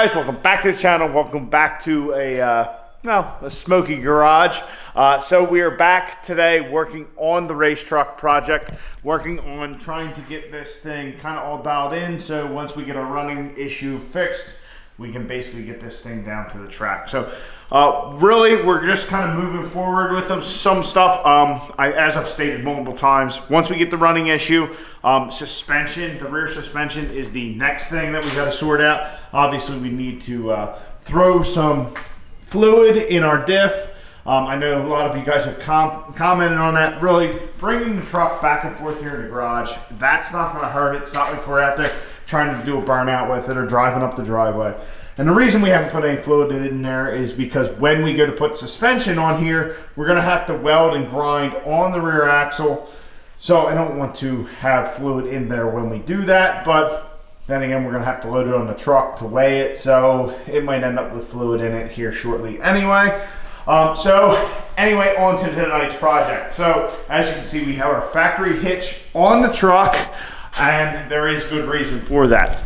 guys? Welcome back to the channel. Welcome back to a smoky garage. So we are back today working on the race truck project, working on trying to get this thing kind of all dialed in. So once we get a running issue fixed, we can basically get this thing down to the track. So really, we're just kind of moving forward with some stuff. As I've stated multiple times, once we get the running issue, suspension, the rear suspension is the next thing that we got to sort out. Obviously, we need to throw some fluid in our diff. I know a lot of you guys have commented on that. Really, bringing the truck back and forth here in the garage, that's not going to hurt it. It's not like we're out there trying to do a burnout with it or driving up the driveway. And the reason we haven't put any fluid in there is because when we go to put suspension on here, we're going to have to weld and grind on the rear axle. So I don't want to have fluid in there when we do that, but then again, we're going to have to load it on the truck to weigh it, so it might end up with fluid in it here shortly anyway. Anyway, on to tonight's project. So as you can see, we have our factory hitch on the truck, and there is good reason for that.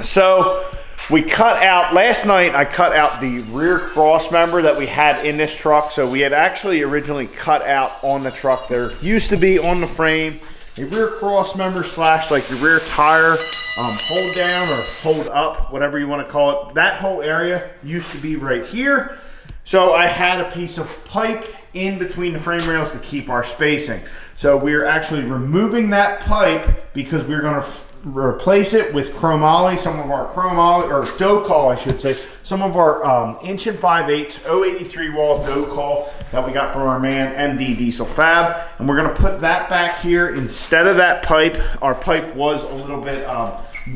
So we cut out, last night I cut out the rear cross member that we had in this truck. So we had actually originally cut out on the truck, there used to be on the frame a rear cross member slash like your rear tire hold down or hold up, whatever you want to call it. That whole area used to be right here. So I had a piece of pipe in between the frame rails to keep our spacing. So we're actually removing that pipe because we're going to replace it with chromoly, some of our chromoly, or Docol I should say, some of our 1 5/8 083 wall Docol that we got from our man MD Diesel Fab, and we're going to put that back here instead of that pipe. Our pipe was a little bit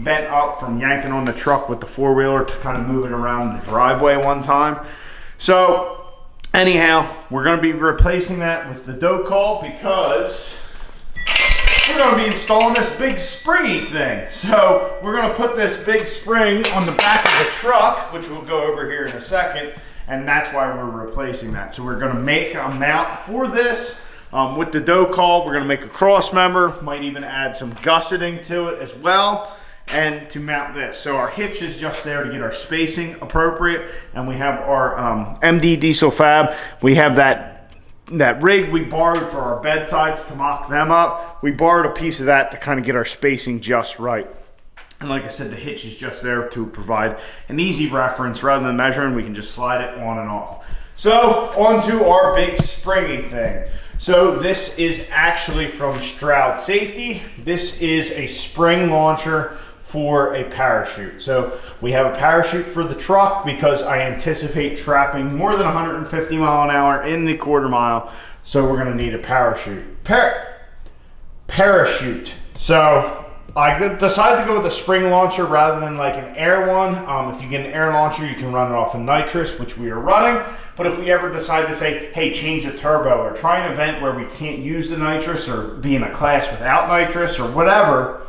bent up from yanking on the truck with the four-wheeler to kind of move it around the driveway one time. So anyhow, we're going to be replacing that with the Docol because we're going to be installing this big springy thing. So we're going to put this big spring on the back of the truck, which we'll go over here in a second, and that's why we're replacing that. So we're going to make a mount for this with the Docol. We're going to make a cross member, might even add some gusseting to it as well, and to mount this. So our hitch is just there to get our spacing appropriate, and we have our MD Diesel Fab. We have that rig we borrowed for our bedsides to mock them up. We borrowed a piece of that to kind of get our spacing just right. And like I said, the hitch is just there to provide an easy reference. Rather than measuring, we can just slide it on and off. So on to our big springy thing. So this is actually from Stroud Safety. This is a spring launcher for a parachute. So we have a parachute for the truck because I anticipate trapping more than 150 mile an hour in the quarter mile. So we're gonna need a parachute. Parachute. So I decided to go with a spring launcher rather than like an air one. If you get an air launcher, you can run it off of nitrous, which we are running. But if we ever decide to say, hey, change the turbo or try an event where we can't use the nitrous or be in a class without nitrous or whatever,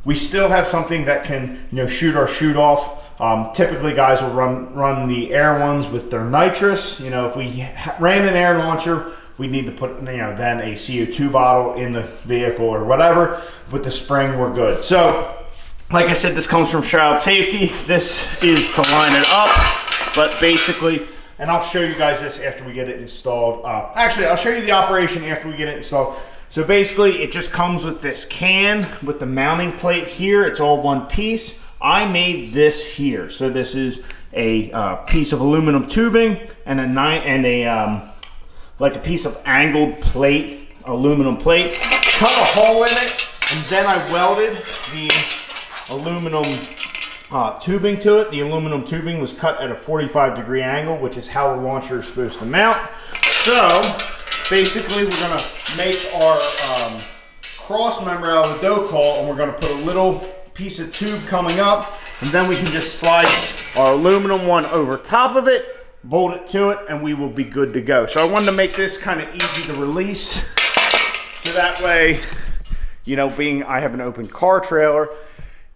we still have something that can, shoot or shoot off. Typically, guys will run the air ones with their nitrous. If we ran an air launcher, we need to put, then a CO2 bottle in the vehicle or whatever. With the spring, we're good. So, like I said, this comes from Stroud Safety. This is to line it up, but basically, and I'll show you guys this after we get it installed. Actually, I'll show you the operation after we get it installed. So basically, it just comes with this can with the mounting plate here. It's all one piece. I made this here. So this is a piece of aluminum tubing and like a piece of angled plate, aluminum plate. Cut a hole in it, and then I welded the aluminum tubing to it. The aluminum tubing was cut at a 45-degree angle, which is how the launcher is supposed to mount. So basically, we're gonna make our cross member out of the Docol, and we're gonna put a little piece of tube coming up, and then we can just slide our aluminum one over top of it, bolt it to it, and we will be good to go. So I wanted to make this kind of easy to release, so that way, being I have an open car trailer,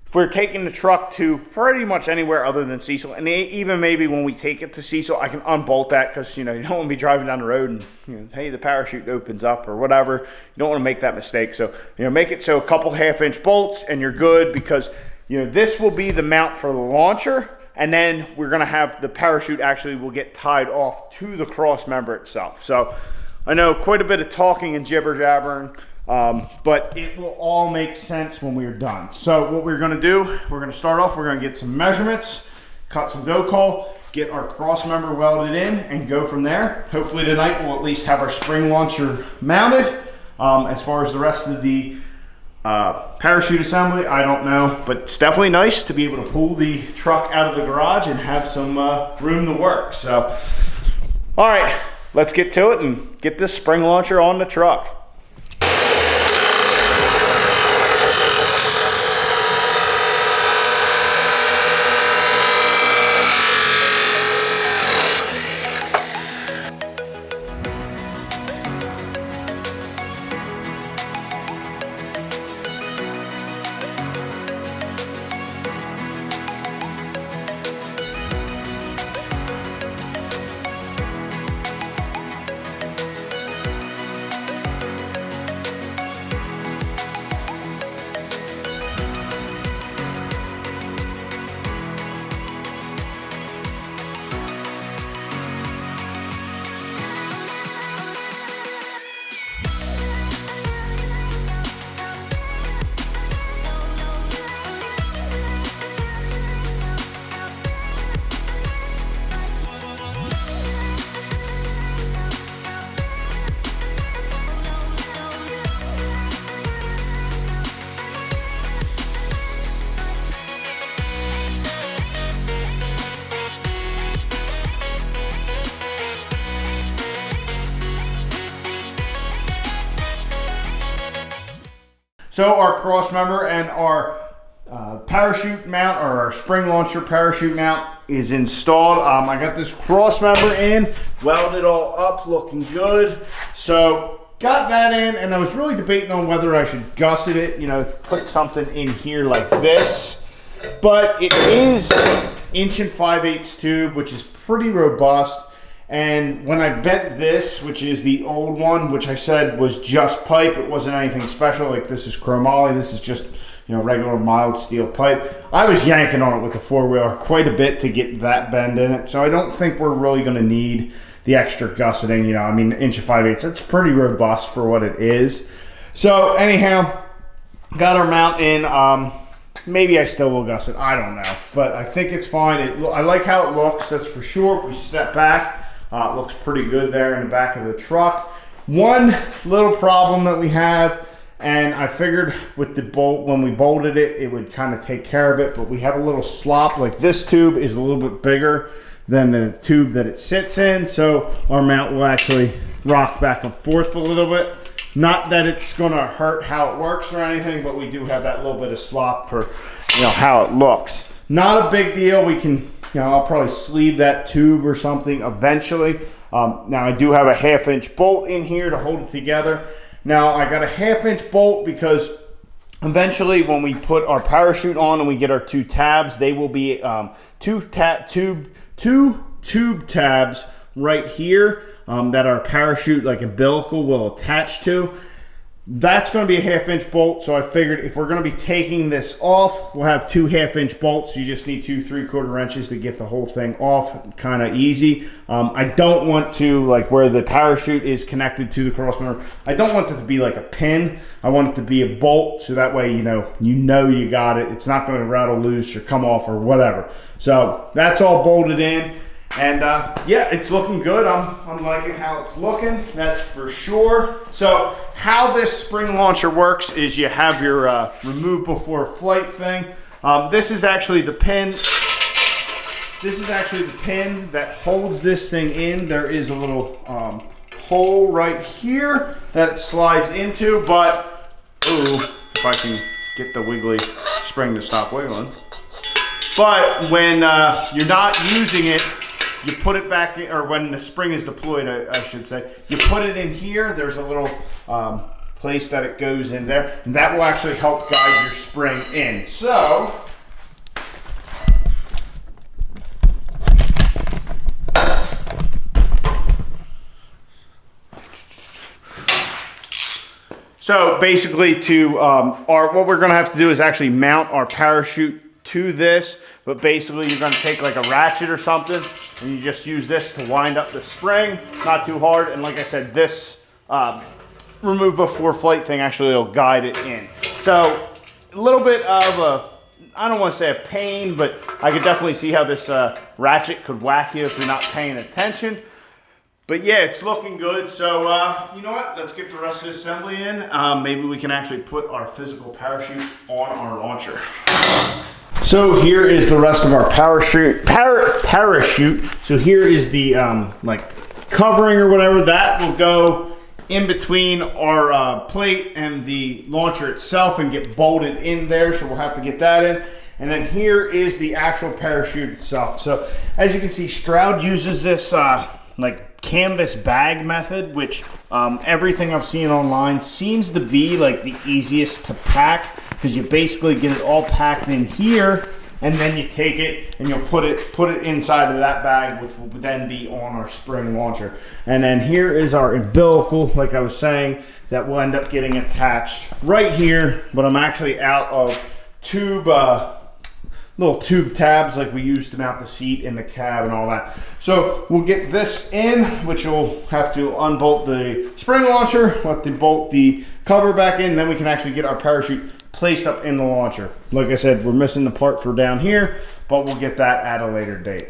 if we're taking the truck to pretty much anywhere other than Cecil, and even maybe when we take it to Cecil, I can unbolt that because, you don't want to be driving down the road and, hey, the parachute opens up or whatever. You don't want to make that mistake. So, make it so a couple half-inch bolts and you're good because, this will be the mount for the launcher. and then we're gonna have the parachute actually will get tied off to the cross member itself. So I know quite a bit of talking and jibber jabbering, but it will all make sense when we're done. So what we're gonna do, we're gonna start off, we're gonna get some measurements, cut some dough coal, get our cross member welded in, and go from there. Hopefully tonight we'll at least have our spring launcher mounted. As far as the rest of the parachute assembly, I don't know, but it's definitely nice to be able to pull the truck out of the garage and have some room to work. So, all right, let's get to it and get this spring launcher on the truck. So our cross member and our parachute mount, or our spring launcher parachute mount, is installed. I got this cross member in, welded all up, looking good. So got that in, and I was really debating on whether I should gusset it, you know, put something in here like this. But it is 1 5/8" tube, which is pretty robust. And when I bent this, which is the old one, which I said was just pipe, it wasn't anything special, like this is chromoly, this is just, you know, regular mild steel pipe. I was yanking on it with the four-wheeler quite a bit to get that bend in it, so I don't think we're really gonna need the extra gusseting, you know, I mean, 1 5/8", that's pretty robust for what it is. So anyhow, got our mount in. Maybe I still will gusset, I don't know, but I think it's fine. I like how it looks, that's for sure. If we step back, it looks pretty good there in the back of the truck. One little problem that we have, and I figured with the bolt, when we bolted it, it would kind of take care of it, but we have a little slop. Like this tube is a little bit bigger than the tube that it sits in, so our mount will actually rock back and forth a little bit. Not that it's gonna hurt how it works or anything, but we do have that little bit of slop for, you know, how it looks. Not a big deal. We can, you know, I'll probably sleeve that tube or something eventually. Now I do have a 1/2" bolt in here to hold it together. Now I got a 1/2" bolt because eventually when we put our parachute on and we get our 2 tabs, they will be two tube tabs right here that our parachute, like umbilical, will attach to. That's going to be a 1/2" bolt, so I figured if we're going to be taking this off, we'll have 2 1/2" bolts. You just need 2 3/4 wrenches to get the whole thing off, kind of easy. I don't want to, like where the parachute is connected to the cross member, I don't want it to be like a pin. I want it to be a bolt, so that way you know you got it. It's not going to rattle loose or come off or whatever. So that's all bolted in. And yeah, it's looking good. I'm liking how it's looking, that's for sure. So how this spring launcher works is you have your remove before flight thing. This is actually the pin. This is actually the pin that holds this thing in. There is a little hole right here that it slides into, but ooh, if I can get the wiggly spring to stop wiggling. But when you're not using it, you put it back in, or when the spring is deployed, I should say, you put it in here. There's a little place that it goes in there, and that will actually help guide your spring in. So, basically to what we're gonna have to do is actually mount our parachute to this. but basically you're going to take like a ratchet or something and you just use this to wind up the spring, not too hard. And like I said, this remove before flight thing actually will guide it in. So a little bit of a, I don't want to say a pain, but I could definitely see how this ratchet could whack you if you're not paying attention. But yeah, it's looking good. So you know what? Let's get the rest of the assembly in. Maybe we can actually put our physical parachute on our launcher. So here is the rest of our parachute. So here is the like covering or whatever that will go in between our plate and the launcher itself and get bolted in there. So we'll have to get that in. And then here is the actual parachute itself. So as you can see, Stroud uses this like canvas bag method, which everything I've seen online seems to be like the easiest to pack, because you basically get it all packed in here, and then you take it and you'll put it inside of that bag, which will then be on our spring launcher. And then here is our umbilical, like I was saying, that will end up getting attached right here, but I'm actually out of tube, little tube tabs like we used to mount the seat in the cab and all that. So we'll get this in, which you'll have to unbolt the spring launcher, have to bolt the cover back in, then we can actually get our parachute placed up in the launcher. Like I said, we're missing the part for down here, but we'll get that at a later date.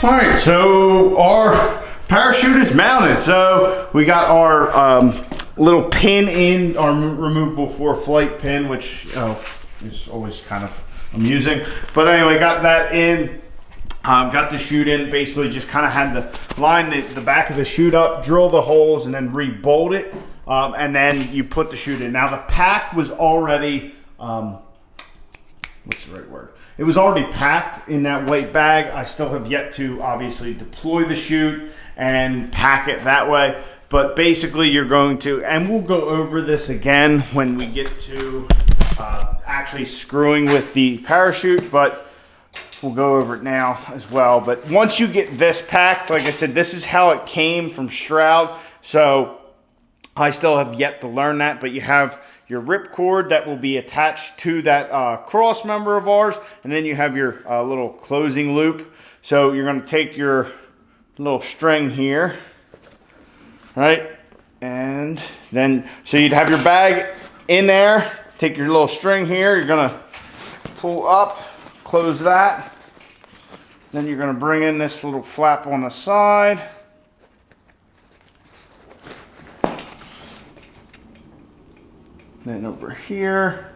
All right, so our parachute is mounted. So we got our little pin in, our removable for flight pin, which is always kind of amusing. But anyway, got that in, got the chute in, basically just kind of had to line the back of the chute up, drill the holes, and then re-bolt it. And then you put the chute in. Now the pack was already, what's the right word? It was already packed in that white bag. I still have yet to obviously deploy the chute and pack it that way. But basically you're going to, and we'll go over this again when we get to actually screwing with the parachute, but we'll go over it now as well. But once you get this packed, like I said, this is how it came from Stroud. So I still have yet to learn that, but you have your rip cord that will be attached to that cross member of ours, and then you have your little closing loop. So you're going to take your little string here, right? And then, so you'd have your bag in there, take your little string here, you're going to pull up, close that. Then you're going to bring in this little flap on the side. Then over here.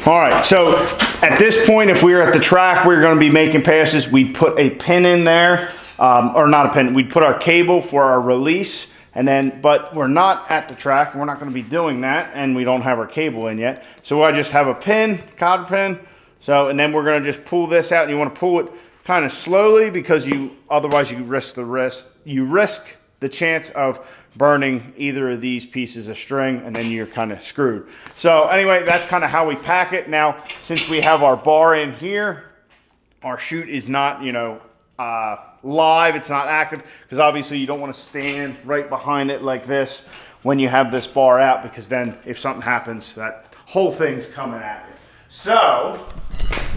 All right, so at this point, if we were at the track, we were going to be making passes, we'd put a pin in there, or not a pin, we'd put our cable for our release, and then, but we're not at the track, we're not going to be doing that, and we don't have our cable in yet. So I just have a pin, cotter pin, so, and then we're going to just pull this out, and you want to pull it kind of slowly, because otherwise you risk the chance of burning either of these pieces of string, and then you're kind of screwed. So anyway, that's kind of how we pack it. Now, since we have our bar in here, our chute is not, you know, live, it's not active, because obviously you don't want to stand right behind it like this when you have this bar out, because then if something happens, that whole thing's coming at you. So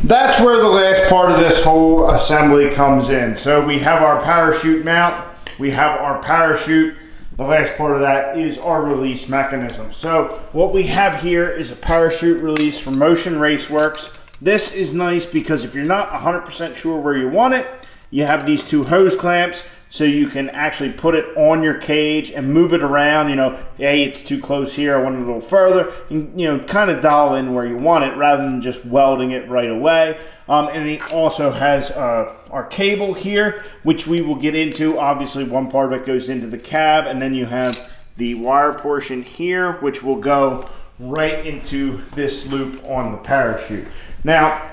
that's where the last part of this whole assembly comes in. So we have our parachute mount, we have our parachute. The last part of that is our release mechanism. So what we have here is a parachute release from Motion Raceworks. This is nice because if you're not 100% sure where you want it, you have these two hose clamps, so you can actually put it on your cage and move it around. You know, hey, it's too close here, I want it a little further, and, you know, kind of dial in where you want it rather than just welding it right away. And it also has our cable here, which we will get into. Obviously, one part of it goes into the cab, and then you have the wire portion here, which will go right into this loop on the parachute. Now,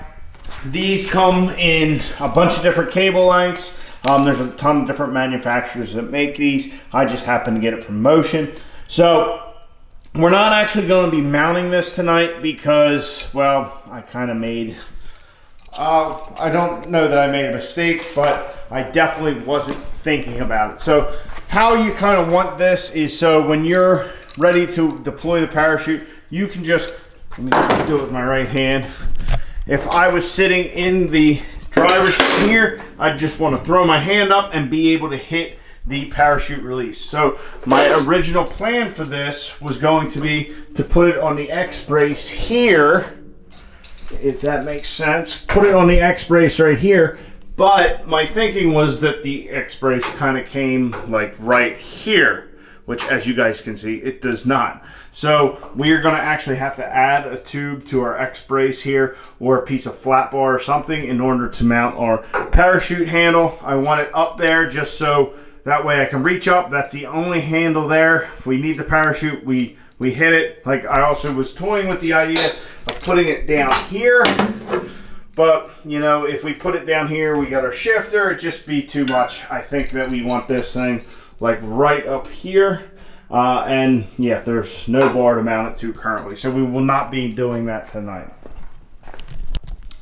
these come in a bunch of different cable lengths. There's a ton of different manufacturers that make these. I just happen to get it from Motion. So we're not actually going to be mounting this tonight because, well, I kind of made, I don't know that I made a mistake, but I definitely wasn't thinking about it. So how you kind of want this is, so when you're ready to deploy the parachute, you can just, let me just do it with my right hand. If I was sitting in the driver's seat here, I just want to throw my hand up and be able to hit the parachute release. So my original plan for this was going to be to put it on the X brace here, if that makes sense. Put it on the X brace right here, but my thinking was that the X brace kind of came like right here, which, as you guys can see, it does not. So we are going to actually have to add a tube to our X brace here, or a piece of flat bar or something, in order to mount our parachute handle. I want it up there just so that way I can reach up. That's the only handle there. If we need the parachute, we hit it. Like, I also was toying with the idea of putting it down here, but you know, if we put it down here, we got our shifter, it'd just be too much. I think that we want this thing like right up here, and yeah, there's no bar to mount it to currently, so we will not be doing that tonight.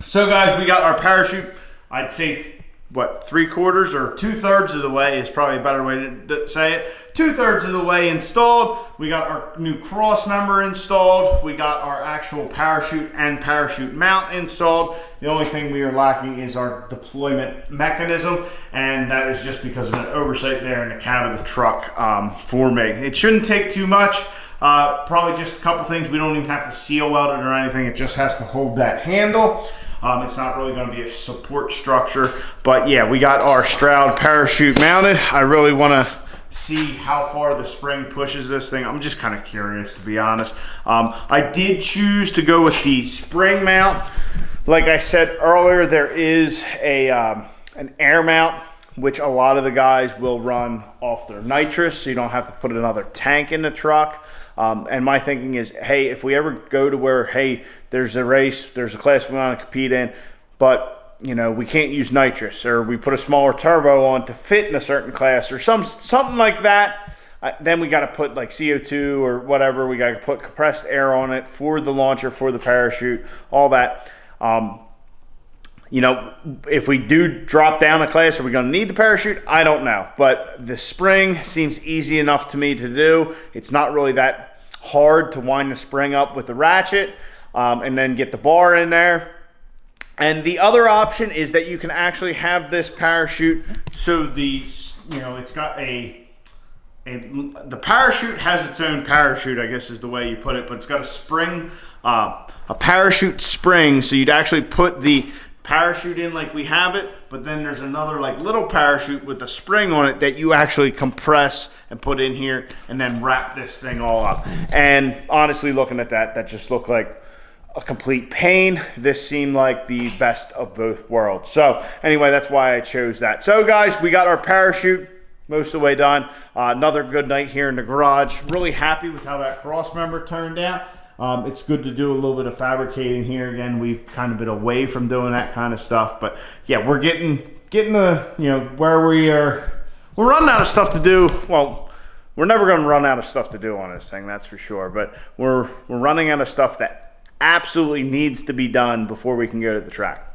So guys, we got our parachute, I'd say, what, 3/4 or 2/3 of the way is probably a better way to say it. 2/3 of the way installed. We got our new cross member installed. We got our actual parachute and parachute mount installed. The only thing we are lacking is our deployment mechanism, and that is just because of an oversight there in the cab of the truck for me. It shouldn't take too much. Probably just a couple things. We don't even have to seal weld it or anything. It just has to hold that handle. It's not really going to be a support structure, but yeah, we got our Stroud parachute mounted. I really want to see how far the spring pushes this thing. I'm just kind of curious, to be honest. I did choose to go with the spring mount. Like I said earlier, there is an air mount, which a lot of the guys will run off their nitrous, so you don't have to put another tank in the truck. And my thinking is, hey, if we ever go to where, hey, there's a race, there's a class we want to compete in, but you know, we can't use nitrous, or we put a smaller turbo on to fit in a certain class, or something like that, then we got to put like CO2 or whatever. We got to put compressed air on it for the launcher, for the parachute, all that. You know, if we do drop down a class, are we going to need the parachute? I don't know. But the spring seems easy enough to me to do. It's not really that hard to wind the spring up with the ratchet and then get the bar in there. And the other option is that you can actually have this parachute so it's got the parachute has its own parachute, I guess is the way you put it, but it's got a spring, a parachute spring, so you'd actually put the parachute in like we have it, but then there's another like little parachute with a spring on it that you actually compress and put in here and then wrap this thing all up. And honestly, looking at that just looked like a complete pain. This seemed like the best of both worlds. So anyway, that's why I chose that. So guys, we got our parachute most of the way done. Another good night here in the garage. Really happy with how that cross member turned out. It's good to do a little bit of fabricating here. Again, we've kind of been away from doing that kind of stuff, but yeah, we're getting the, where we're running out of stuff to do. Well, we're never going to run out of stuff to do on this thing, that's for sure. But we're running out of stuff that absolutely needs to be done before we can go to the track.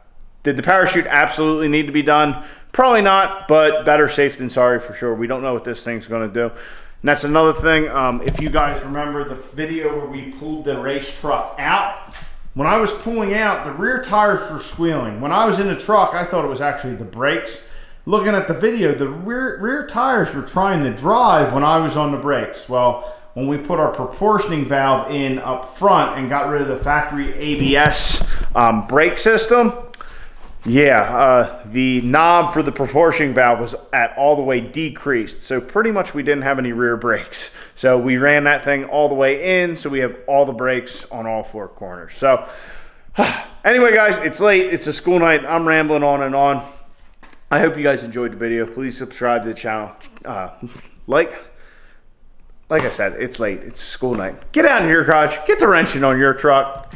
Did the parachute absolutely need to be done? Probably not, but better safe than sorry for sure. We don't know what this thing's going to do. And that's another thing. If you guys remember the video where we pulled the race truck out, when I was pulling out, the rear tires were squealing. When I was in the truck, I thought it was actually the brakes. Looking at the video, the rear tires were trying to drive when I was on the brakes. Well, when we put our proportioning valve in up front and got rid of the factory ABS brake system, yeah, the knob for the proportioning valve was at all the way decreased. So pretty much we didn't have any rear brakes. So we ran that thing all the way in, so we have all the brakes on all 4 corners. So anyway, guys, it's late. It's a school night. I'm rambling on and on. I hope you guys enjoyed the video. Please subscribe to the channel. Like I said, it's late. It's school night. Get out in your garage. Get the wrenching on your truck.